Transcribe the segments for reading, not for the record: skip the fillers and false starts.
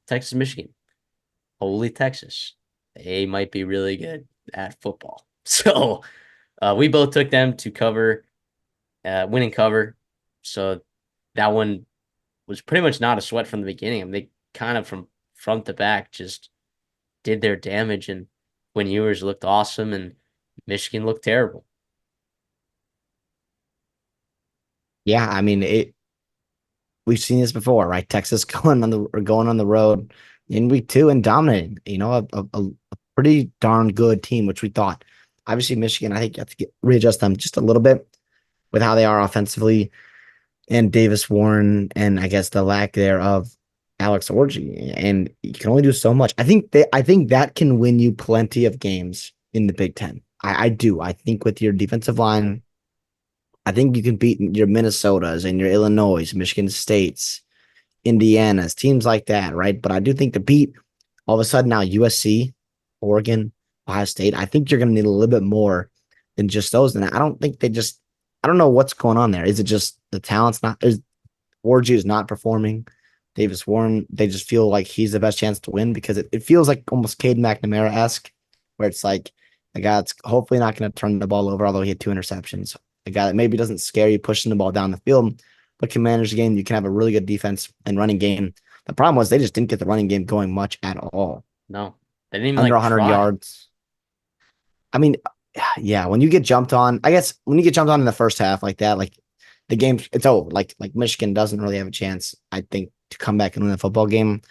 Texas, Michigan. Holy Texas. They might be really good at football. So we both took them to cover, winning cover. So that one was pretty much not a sweat from the beginning. I mean, they kind of from front to back just did their damage, and Quinn Ewers looked awesome, and Michigan looked terrible. Yeah, I mean we've seen this before, right? Texas going on the road in week 2 and dominating, a pretty darn good team, which we thought. Obviously, Michigan, I think you have to readjust them just a little bit with how they are offensively and Davis Warren and I guess the lack there of Alex Orji. And you can only do so much. I think that can win you plenty of games in the Big Ten. I do. I think with your defensive line, I think you can beat your Minnesotas and your Illinois, Michigan States, Indiana's, teams like that, right? But I do think to beat all of a sudden now USC, Oregon, Ohio State, I think you're going to need a little bit more than just those. And I don't think I don't know what's going on there. Is it just the talent's not, is Orgy is not performing? Davis Warren, they just feel like he's the best chance to win because it feels like almost Cade McNamara esque, where it's like the guy that's hopefully not going to turn the ball over, although he had 2 interceptions. A guy that maybe doesn't scare you pushing the ball down the field, but can manage the game. You can have a really good defense and running game. The problem was they just didn't get the running game going much at all. No, they didn't even Under like 100 try. yards. I mean, yeah, when you get jumped on, I guess when you get jumped on in the first half like that, like the game, it's over. Like Michigan doesn't really have a chance, I think, to come back and win the football game.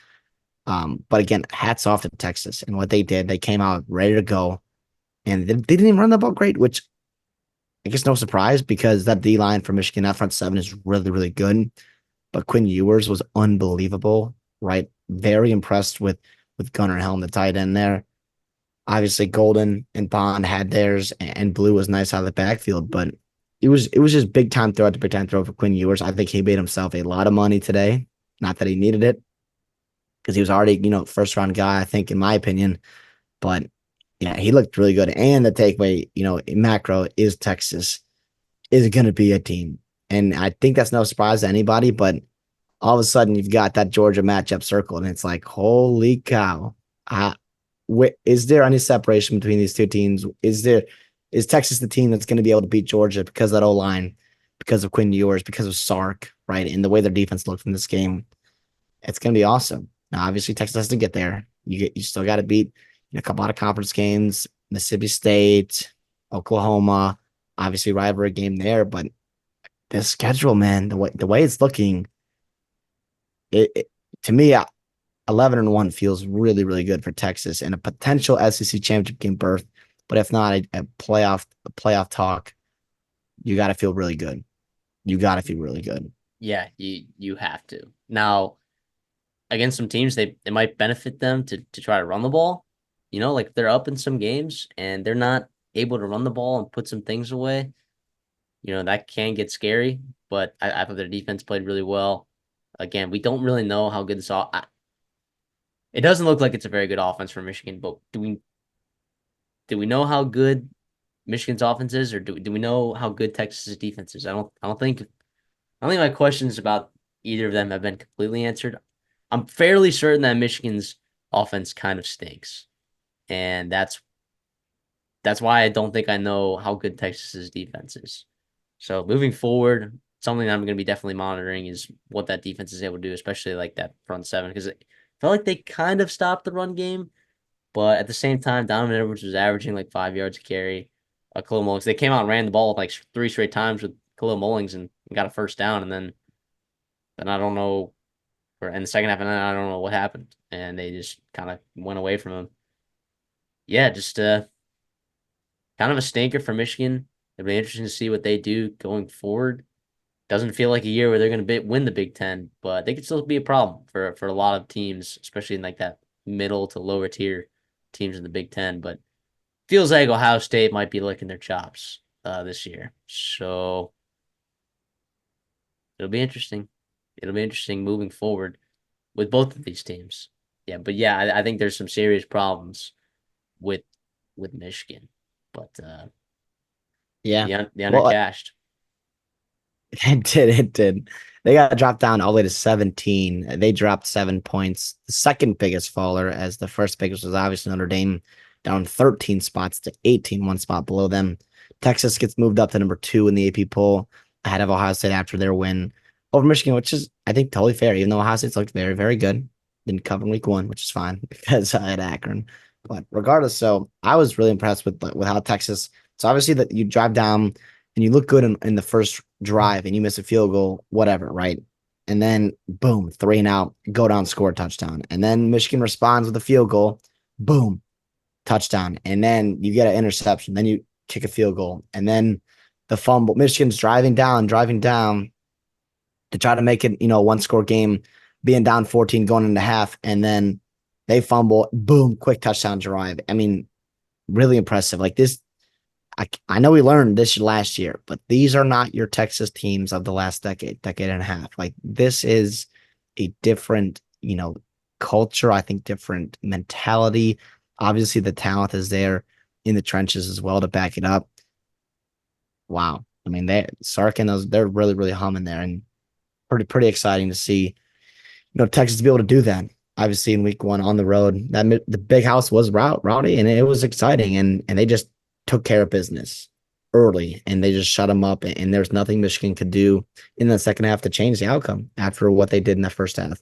But again, hats off to Texas and what they did. They came out ready to go, and they didn't even run the ball great, which I guess no surprise because that D line for Michigan, that front seven is really, really good. But Quinn Ewers was unbelievable, right? Very impressed with Gunnar Helm, the tight end there. Obviously, Golden and Bond had theirs, and Blue was nice out of the backfield, but it was just big time throw at the big time throw for Quinn Ewers. I think he made himself a lot of money today. Not that he needed it, because he was already, first round guy, I think, in my opinion. But yeah, he looked really good. And the takeaway, in macro is Texas is going to be a team. And I think that's no surprise to anybody, but all of a sudden you've got that Georgia matchup circled, and it's like, holy cow. Is there any separation between these two teams? Is Texas the team that's going to be able to beat Georgia because of that O line, because of Quinn Ewers, because of Sark, right? And the way their defense looked in this game, it's going to be awesome. Now, obviously, Texas has to get there. You still got to beat a couple out of conference games, Mississippi State, Oklahoma, obviously rivalry game there. But the schedule, man, the way it's looking, it to me, 11-1 feels really, really good for Texas and a potential SEC championship game berth. But if not, a playoff talk, you got to feel really good. You got to feel really good. Yeah, you have to. Now, against some teams, it might benefit them to try to run the ball. Like they're up in some games and they're not able to run the ball and put some things away. That can get scary, but I thought their defense played really well. Again, we don't really know how good it doesn't look like it's a very good offense for Michigan, but do we know how good Michigan's offense is, or do we know how good Texas's defense is? I don't think my questions about either of them have been completely answered. I'm fairly certain that Michigan's offense kind of stinks, and that's why I don't think I know how good Texas's defense is. So moving forward, something that I'm going to be definitely monitoring is what that defense is able to do, especially like that front seven, because it felt like they kind of stopped the run game, but at the same time, Donovan Edwards was averaging like 5 yards a carry. Khalil Mullings, they came out and ran the ball like 3 straight times with Khalil Mullings and got a first down, and then I don't know, or in the second half, and then I don't know what happened, and they just kind of went away from him. Yeah, just kind of a stinker for Michigan. It'll be interesting to see what they do going forward. Doesn't feel like a year where they're going to win the Big Ten, but they could still be a problem for a lot of teams, especially in like that middle to lower tier teams in the Big Ten. But feels like Ohio State might be licking their chops this year. So it'll be interesting. It'll be interesting moving forward with both of these teams. Yeah, but yeah, I think there's some serious problems with with Michigan, but Yeah. the Well, undercashed. It did. It did. They got dropped down all the way to 17. They dropped 7 points. The second biggest faller, as the first biggest was obviously Notre Dame, down 13 spots to 18, one spot below them. Texas gets moved up to number 2 in the AP poll ahead of Ohio State after their win over Michigan, which is, I think, totally fair, even though Ohio State's looked very, very good. Didn't cover in week 1, which is fine because at Akron. But regardless, so I was really impressed with how Texas. So obviously that you drive down and you look good in the first drive and you miss a field goal, whatever, right? And then boom, 3 and out, go down, score a touchdown. And then Michigan responds with a field goal, boom, touchdown. And then you get an interception. Then you kick a field goal. And then the fumble. Michigan's driving down to try to make it, one score game, being down 14 going into half. And then they fumble, boom, quick touchdown drive. I mean, really impressive. Like this, I know we learned this last year, but these are not your Texas teams of the last decade and a half. Like this is a different, culture. I think different mentality. Obviously, the talent is there in the trenches as well to back it up. Wow. I mean, Sark and they're really, really humming there, and pretty exciting to see, Texas to be able to do that. Obviously, in week 1 on the road, the big house was rowdy, and it was exciting, and they just took care of business early, and they just shut them up. And there's nothing Michigan could do in the second half to change the outcome after what they did in the first half.